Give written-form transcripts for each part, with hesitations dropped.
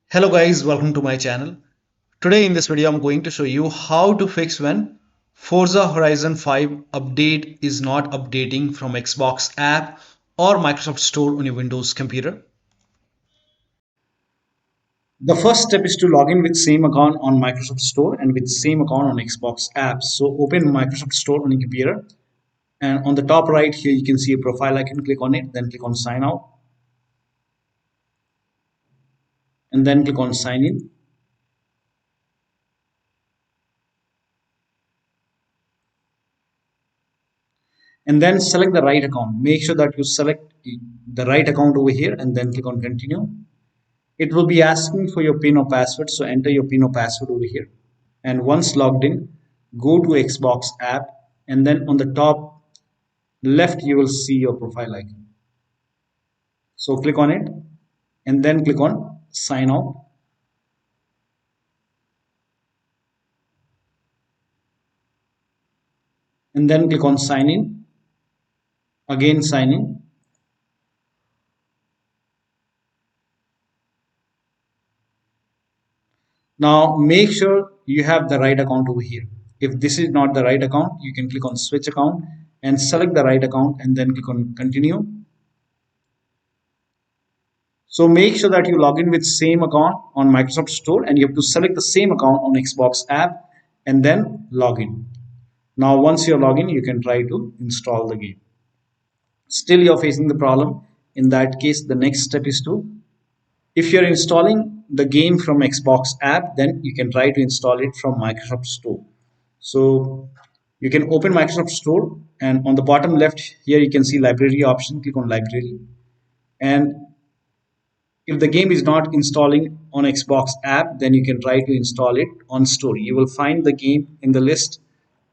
Hello guys, welcome to my channel. Today in this video I'm going to show you how to fix when Forza Horizon 5 update is not updating from Xbox app or Microsoft Store on your Windows computer. The first step is to log in with same account on Microsoft Store and with same account on Xbox apps. So open Microsoft Store on your computer, and on the top right here you can see a profile icon. Click on it, then click on sign out, and then click on sign in. And then select the right account. Make sure that you select the right account over here and then click on continue. It will be asking for your PIN or password, so enter your PIN or password over here. And once logged in, go to Xbox app, and then on the top left you will see your profile icon. So click on it and then click on sign out, and then click on sign in, again sign in. Now make sure you have the right account over here. If this is not the right account, you can click on switch account and select the right account and then click on continue. So make sure that you log in with same account on Microsoft Store and you have to select the same account on Xbox app and then log in. Now once you're logged in, you can try to install the game. Still you're facing the problem. In that case, the next step is to, if you're installing the game from Xbox app, then you can try to install it from Microsoft Store. So you can open Microsoft Store, and on the bottom left here you can see library option. Click on library, and if the game is not installing on Xbox app, then you can try to install it on Store. You will find the game in the list,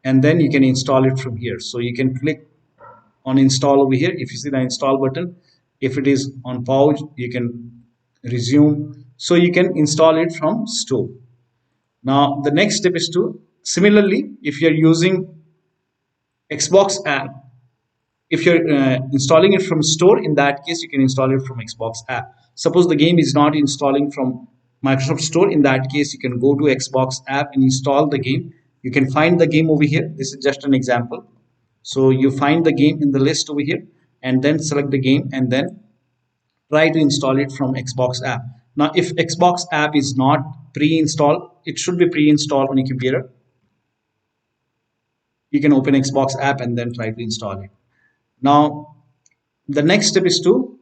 and then you can install it from here. So you can click on install over here. If you see the install button, if it is on pause, you can resume. So you can install it from Store. Now the next step is to, similarly, if you're using Xbox app, if you're installing it from Store, in that case you can install it from Xbox app. Suppose the game is not installing from Microsoft Store, in that case you can go to Xbox app and install the game. You can find the game over here. This is just an example. So you find the game in the list over here and then select the game and then try to install it from Xbox app. Now if Xbox app is not pre-installed, it should be pre-installed on your computer. You can open Xbox app and then try to install it. Now the next step is to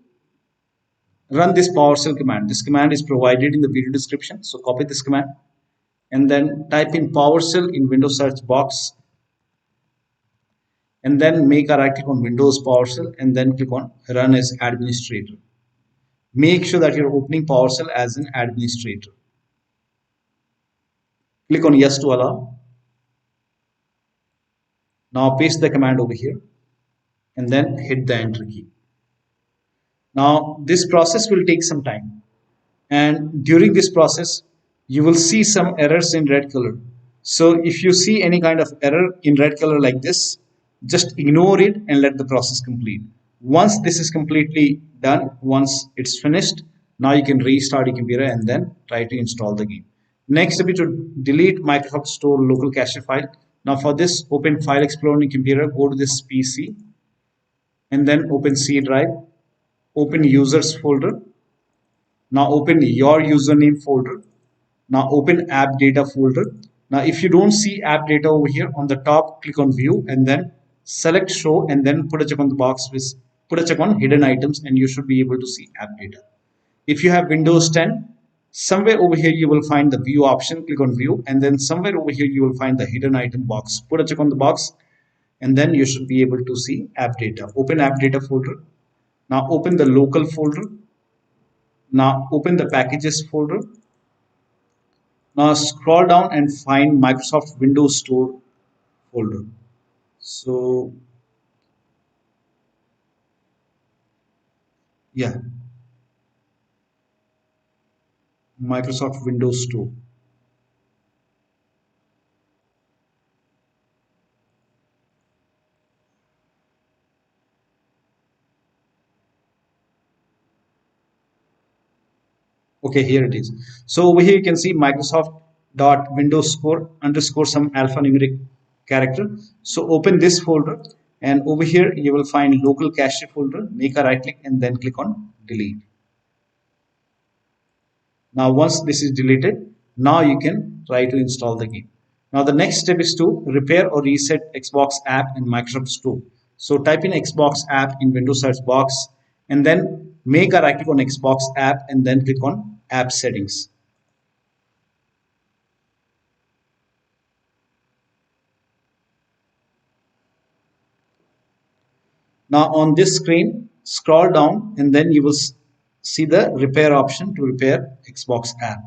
run this PowerShell command. This command is provided in the video description. So copy this command and then type in PowerShell in Windows search box, and then make a right click on Windows PowerShell and then click on run as administrator. Make sure that you're opening PowerShell as an administrator. Click on yes to allow. Now paste the command over here and then hit the enter key. Now this process will take some time, and during this process you will see some errors in red color. So if you see any kind of error in red color like this, just ignore it and let the process complete. Once this is completely done, once it's finished, now you can restart your computer and then try to install the game. Next step is to delete Microsoft Store local cache file. Now for this, open File Explorer on your computer, go to this PC and then open C drive, open users folder. Now open your username folder. Now open AppData folder. Now if you don't see AppData over here, on the top click on view and then select show and then put a check on the box with, put a check on hidden items, and you should be able to see AppData. If you have Windows 10, somewhere over here you will find the view option. Click on view and then somewhere over here you will find the hidden item box. Put a check on the box and then you should be able to see AppData. Open AppData folder. Now open the local folder. Now open the packages folder. Now scroll down and find Microsoft Windows Store folder. So yeah, Microsoft Windows Store. Okay, here it is. So over here you can see Microsoft.Windows score underscore some alphanumeric character. So open this folder, and over here you will find local cache folder. Make a right click and then click on delete. Now once this is deleted, now you can try to install the game. Now the next step is to repair or reset Xbox app in Microsoft Store. So type in Xbox app in Windows search box and then make a right click on Xbox app and then click on app settings. Now on this screen, scroll down and then you will see the repair option to repair Xbox app.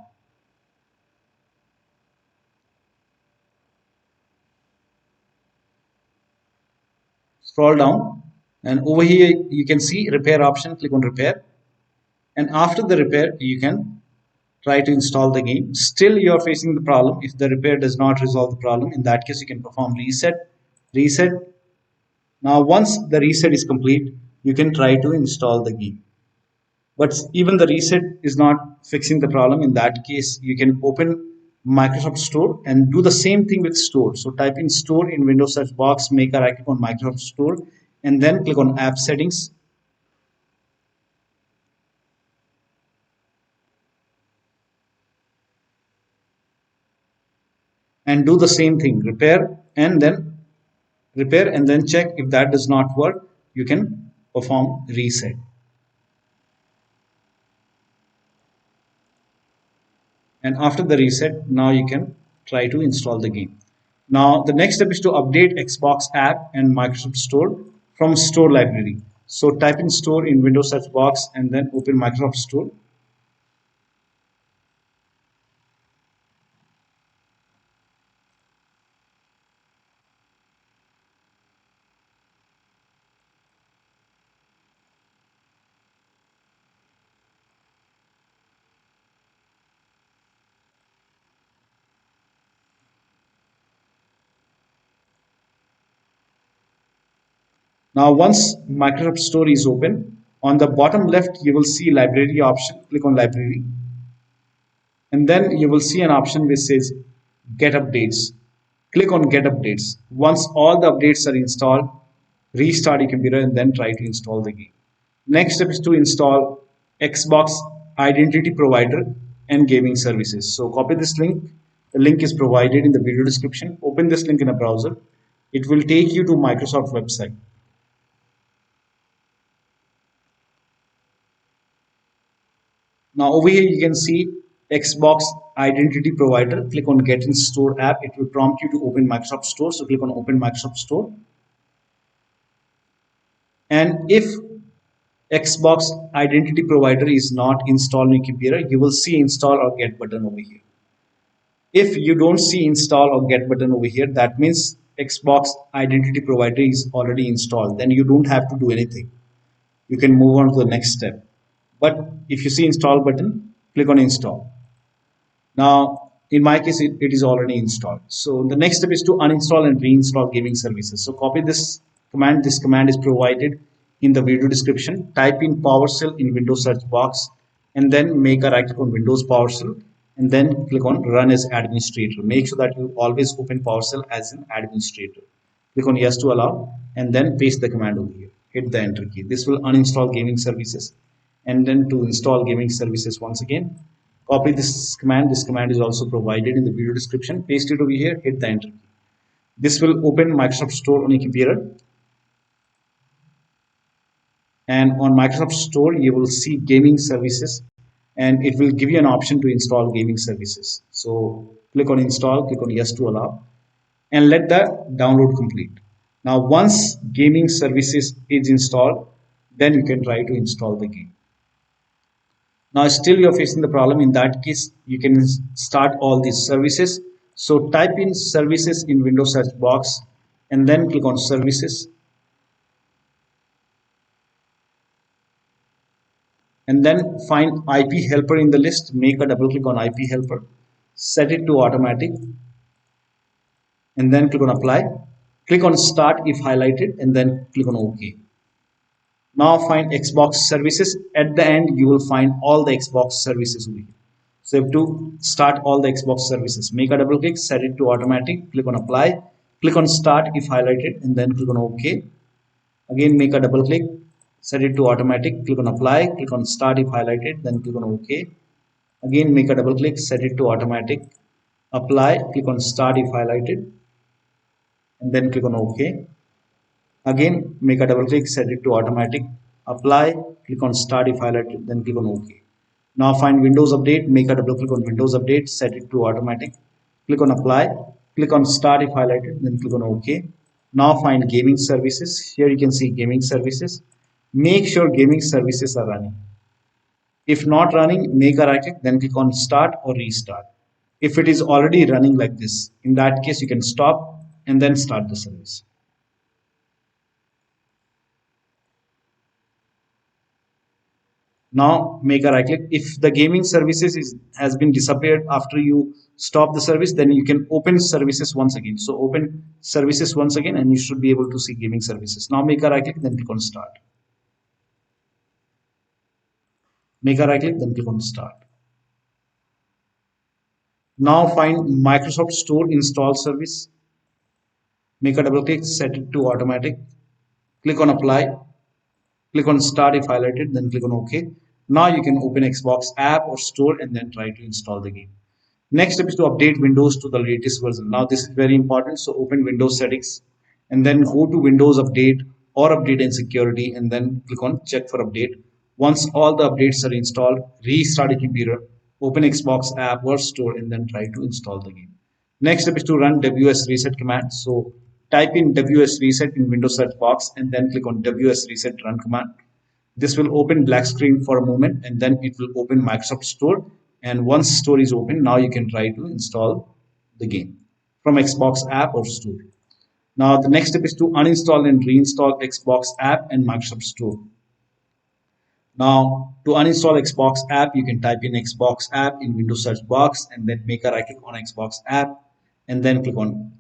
Scroll down and over here you can see repair option, click on repair, and after the repair you can try to install the game. Still you are facing the problem. If the repair does not resolve the problem, in that case you can perform reset. Now once the reset is complete, you can try to install the game. But even the reset is not fixing the problem. In that case you can open Microsoft Store and do the same thing with Store. So type in Store in Windows search box, make a right click on Microsoft Store and then click on app settings. And do the same thing, repair and then check. If that does not work, you can perform reset. And after the reset, now you can try to install the game. Now the next step is to update Xbox app and Microsoft Store from Store library. So type in Store in Windows search box and then open Microsoft Store. Now once Microsoft Store is open, on the bottom left you will see library option. Click on library and then you will see an option which says get updates. Click on get updates. Once all the updates are installed, restart your computer and then try to install the game. Next step is to install Xbox Identity Provider and Gaming Services. So copy this link. The link is provided in the video description. Open this link in a browser. It will take you to Microsoft website. Now over here you can see Xbox Identity Provider. Click on Get in Store app. It will prompt you to open Microsoft Store. So click on Open Microsoft Store. And if Xbox Identity Provider is not installed on your computer, you will see Install or Get button over here. If you don't see Install or Get button over here, that means Xbox Identity Provider is already installed. Then you don't have to do anything. You can move on to the next step. But if you see Install button, click on Install. Now, in my case, it is already installed. So the next step is to uninstall and reinstall gaming services. So copy this command. This command is provided in the video description. Type in PowerShell in Windows search box and then make a right click on Windows PowerShell and then click on Run as Administrator. Make sure that you always open PowerShell as an administrator. Click on Yes to allow and then paste the command over here. Hit the Enter key. This will uninstall gaming services. And then to install gaming services once again, copy this command. This command is also provided in the video description. Paste it over here, hit the Enter key. This will open Microsoft Store on your computer. And on Microsoft Store, you will see gaming services and it will give you an option to install gaming services. So click on Install, click on Yes to allow and let the download complete. Now, once gaming services is installed, then you can try to install the game. Now still you're facing the problem. In that case, you can start all these services. So type in services in Windows search box and then click on services. And then find IP helper in the list. Make a double click on IP helper. Set it to automatic. And then click on apply. Click on start if highlighted and then click on OK. Now find Xbox services. At the end, you will find all the Xbox services over here. So you have to start all the Xbox services. Make a double click, set it to automatic, click on apply, click on start if highlighted, and then click on OK. Again, make a double click, set it to automatic, click on apply, click on start if highlighted, then click on OK. Again, make a double click, set it to automatic, apply, click on start if highlighted, and then click on OK. Again, make a double click, set it to automatic, apply, click on start if highlighted, then click on OK. Now find Windows Update, make a double click on Windows Update, set it to automatic, click on apply, click on start if highlighted, then click on OK. Now find Gaming Services. Here you can see Gaming Services. Make sure Gaming Services are running. If not running, make a right click, then click on start or restart. If it is already running like this, in that case, you can stop and then start the service. Now make a right click. If the gaming services has been disappeared after you stop the service, then you can open services once again. So open services once again and you should be able to see gaming services. Now make a right click, then click on start. Make a right click, then click on start. Now find Microsoft Store install service. Make a double click, set it to automatic. Click on apply. Click on start if highlighted, then click on OK. Now you can open Xbox app or store and then try to install the game. Next step is to update Windows to the latest version. Now this is very important. So open Windows settings and then go to Windows Update or Update and Security and then click on check for update. Once all the updates are installed, restart your computer, open Xbox app or store and then try to install the game. Next step is to run WS reset command. So type in WS reset in Windows search box and then click on WS reset run command. This will open black screen for a moment and then it will open Microsoft Store. And once Store is open, now you can try to install the game from Xbox app or store. Now the next step is to uninstall and reinstall Xbox app and Microsoft Store. Now to uninstall Xbox app, you can type in Xbox app in Windows search box and then make a right click on Xbox app and then click on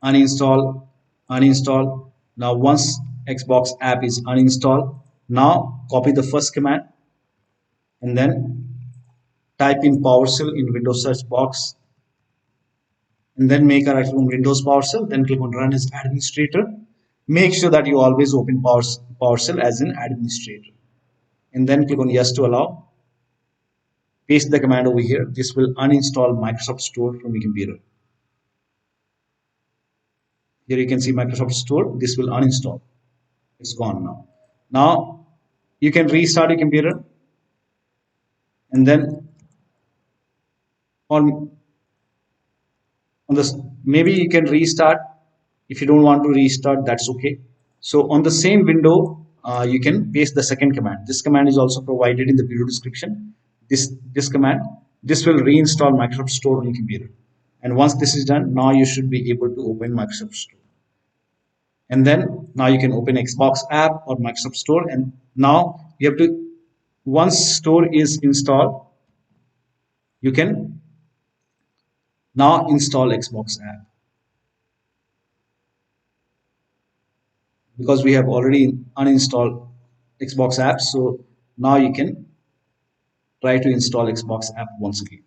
uninstall, uninstall. Now once Xbox app is uninstalled, now copy the first command and then type in PowerShell in Windows search box and then make a right click on Windows PowerShell, then click on run as administrator. Make sure that you always open PowerShell as an administrator and then click on yes to allow. Paste the command over here. This will uninstall Microsoft Store from your computer. Here you can see Microsoft Store. This will uninstall. It's gone now. Now you can restart your computer and then on this maybe you can restart. If you don't want to restart, that's okay. So on the same window, you can paste the second command. This command is also provided in the video description. This command, this will reinstall Microsoft Store on your computer. And once this is done, now you should be able to open Microsoft Store. And then now you can open Xbox app or Microsoft Store. And now you have to, once Store is installed, you can now install Xbox app. Because we have already uninstalled Xbox app, so now you can try to install Xbox app once again.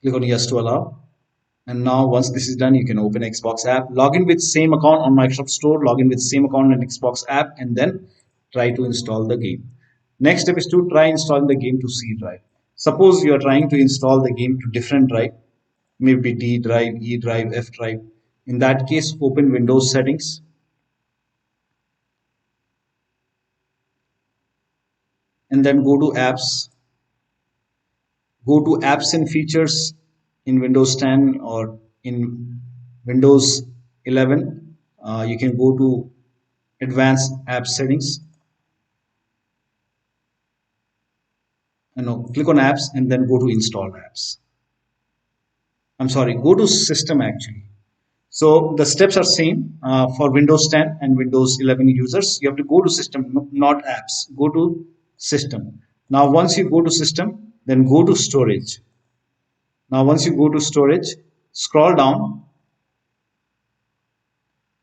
Click on yes to allow. And now once this is done, you can open Xbox app, log in with same account on Microsoft Store, log in with same account on Xbox app, and then try to install the game. Next step is to try installing the game to C drive. Suppose you are trying to install the game to different drive, maybe D drive, E drive, F drive. In that case, open Windows settings. And then go to apps. Go to apps and features in Windows 10 or in Windows 11. You can go to advanced app settings. Click on apps and then go to install apps. I'm sorry, go to system actually. So the steps are same for Windows 10 and Windows 11 users. You have to go to system, not apps. Go to system. Now once you go to system, then go to storage. Now once you go to storage, scroll down.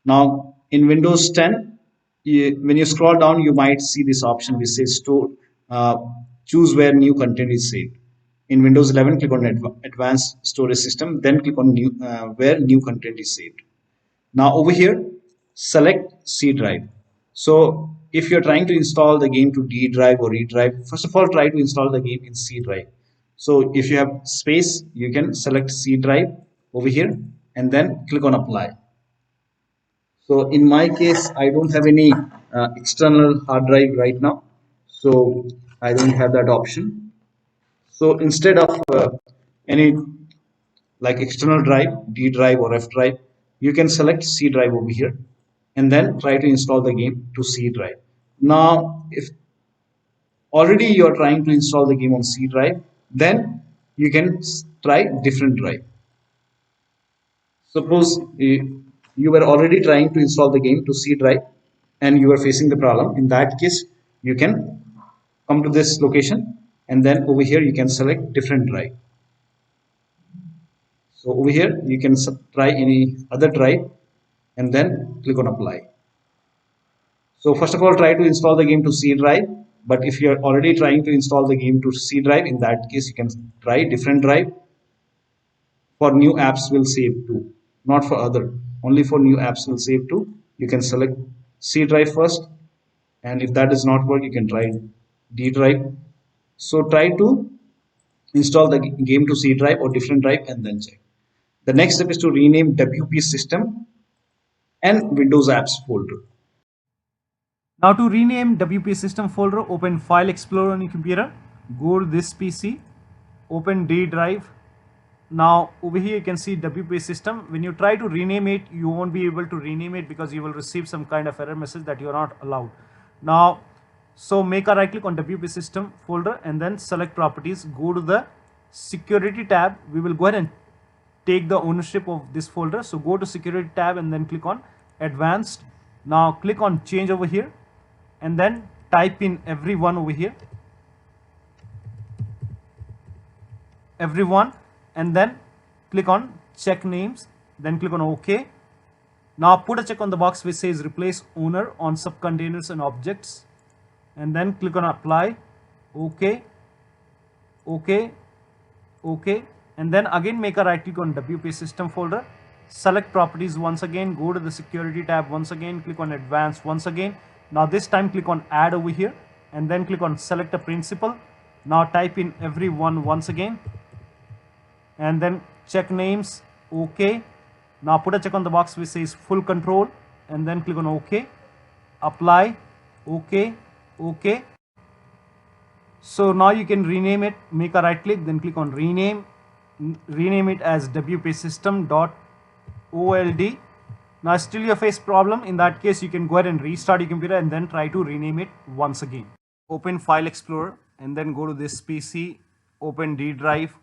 Now in Windows 10, when you scroll down, you might see this option which says store, choose where new content is saved. In Windows 11, click on Advanced Storage System, then click on where new content is saved. Now over here, select C drive. So if you're trying to install the game to D drive or E drive, first of all, try to install the game in C drive. So if you have space, you can select C drive over here and then click on apply. So in my case, I don't have any external hard drive right now. So I don't have that option. So instead of any like external drive, D drive or F drive, you can select C drive over here and then try to install the game to C drive. Now, if already you are trying to install the game on C drive, then you can try different drive. Suppose you were already trying to install the game to C drive and you are facing the problem. In that case, you can come to this location and then over here you can select different drive. So over here you can try any other drive and then click on apply. So first of all, try to install the game to C drive. But if you're already trying to install the game to C drive, in that case, you can try different drive. For new apps will save to, not for other. Only for new apps will save to. You can select C drive first. And if that does not work, you can try D drive. So try to install the game to C drive or different drive and then check. The next step is to rename WP system and Windows apps folder. Now to rename WP system folder, open File Explorer on your computer, go to this PC, open D drive. Now over here you can see WP system. When you try to rename it, you won't be able to rename it because you will receive some kind of error message that you are not allowed. Now, so make a right click on WP system folder and then select properties, go to the security tab. We will go ahead and take the ownership of this folder. So go to security tab and then click on advanced. Now click on change over here and then type in everyone over here, everyone, and then click on check names, then click on OK. Now put a check on the box which says replace owner on subcontainers and objects and then click on apply. OK, OK, OK, and then again make a right click on WP system folder, select properties once again, go to the security tab once again, click on advanced once again. Now this time click on add over here and then click on select a principal. Now type in everyone once again and then check names. OK. Now put a check on the box which says full control and then click on OK, apply. OK, OK. So now you can rename it, make a right click, then click on rename it as WP system.old. Now still you face problem. In that case, you can go ahead and restart your computer and then try to rename it once again. Open File Explorer and then go to this PC, open D drive,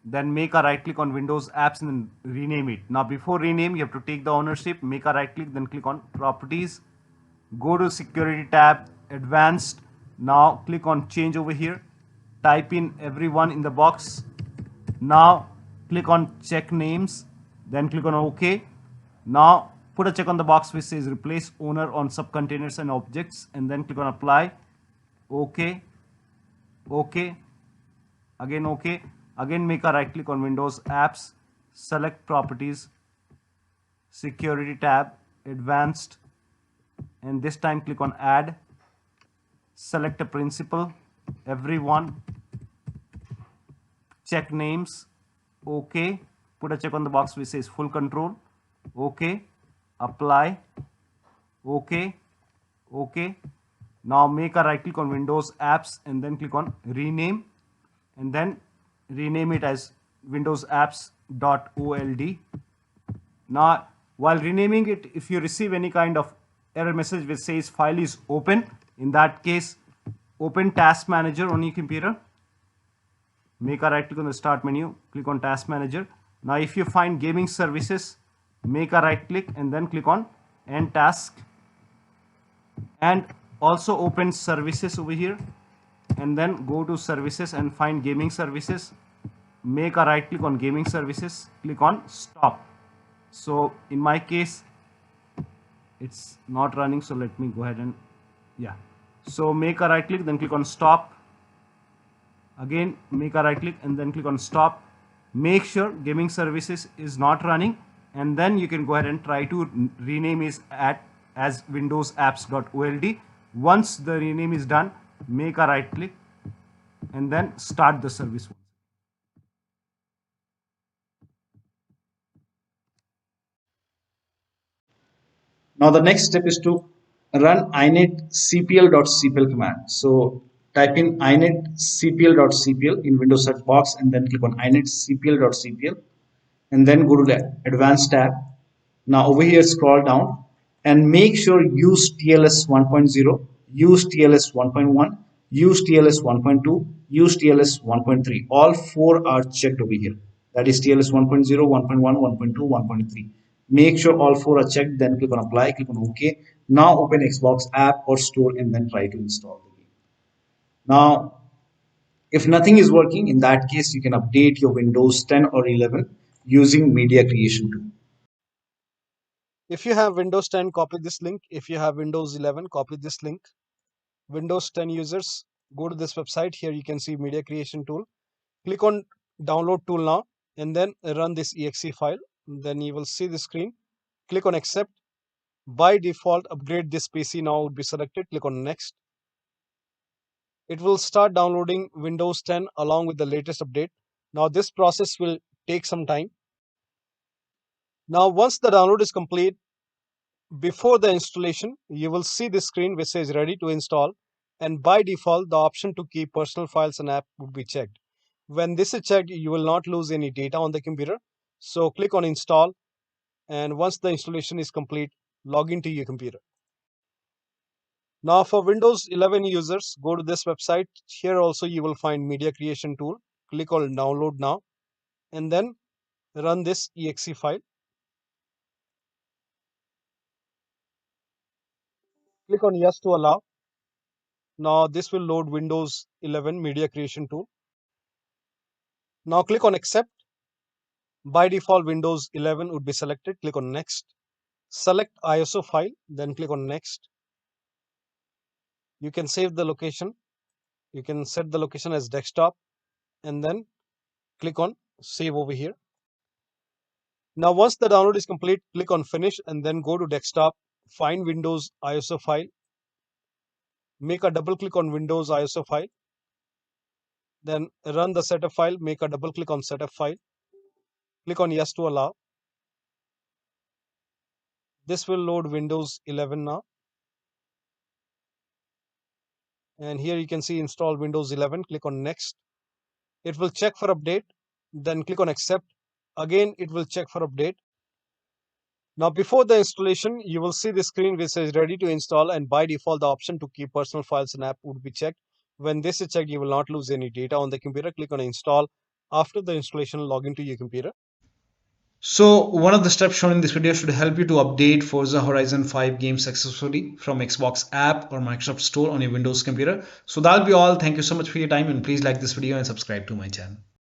then make a right click on Windows apps and then rename it. Now before rename, you have to take the ownership, make a right click, then click on properties, go to security tab, advanced. Now click on change over here, type in everyone in the box. Now click on check names, then click on OK. Now put a check on the box which says replace owner on subcontainers and objects and then click on apply. OK, OK, again OK. Again make a right click on Windows apps, select properties, security tab, advanced, and this time click on add, select a principal, everyone, check names, OK, put a check on the box which says full control, OK, apply, OK, OK. Now make a right click on Windows apps and then click on rename and then rename it as Windows apps.old. Now while renaming it, if you receive any kind of error message which says file is open, in that case open Task Manager on your computer, make a right click on the start menu, click on Task Manager. Now if you find Gaming Services, make a right click and then click on End Task, and also open Services over here and then go to Services and find Gaming Services. make a right click on gaming services, click on stop. So in my case it's not running, so let me go ahead and so make a right click, then click on stop. Again make a right click and then click on stop. Make sure gaming services is not running, and then you can go ahead and try to rename it as windows-apps.old. Once the rename is done, make a right click and then start the service. Now the next step is to run init.cpl.cpl command. So type in init.cpl.cpl in Windows search box and then click on init.cpl.cpl and then go to the advanced tab. Now over here scroll down and make sure use TLS 1.0, use TLS 1.1, use TLS 1.2, use TLS 1.3. All four are checked over here. That is TLS 1.0, 1.1, 1.2, 1.3. Make sure all four are checked, then click on apply, click on OK. Now open Xbox app or store and then try to install the game. Now, if nothing is working, in that case, you can update your Windows 10 or 11 using media creation tool. If you have Windows 10, copy this link. If you have Windows 11, copy this link. Windows 10 users, go to this website. Here you can see media creation tool. Click on download tool now and then run this exe file. Then you will see the screen. Click on accept. By default, upgrade this PC now would be selected. Click on next. It will start downloading Windows 10 along with the latest update. Now this process will take some time. Now once the download is complete, before the installation, you will see this screen which says ready to install, and by default the option to keep personal files and app would be checked. When this is checked, you will not lose any data on the computer. So click on install, and once the installation is complete, log into your computer. Now for Windows 11 users, go to this website. Here also you will find media creation tool. Click on download now and then run this exe file. Click on yes to allow. Now this will load Windows 11 media creation tool. Now click on accept. By default, Windows 11 would be selected. Click on next. Select ISO file, then click on next. You can save the location. You can set the location as desktop and then click on save over here. Now once the download is complete, click on finish and then go to desktop, find Windows ISO file, make a double click on Windows ISO file, then run the setup file, make a double click on setup file, click on yes to allow. This will load Windows 11 now. And here you can see install Windows 11, click on next. It will check for update, then click on accept. Again, it will check for update. Now before the installation, you will see the screen which says ready to install, and by default the option to keep personal files and app would be checked. When this is checked, you will not lose any data on the computer. Click on install. After the installation, log into your computer. So one of the steps shown in this video should help you to update Forza Horizon 5 game successfully from Xbox app or Microsoft Store on your Windows computer. So that'll be all. Thank you so much for your time, and please like this video and subscribe to my channel.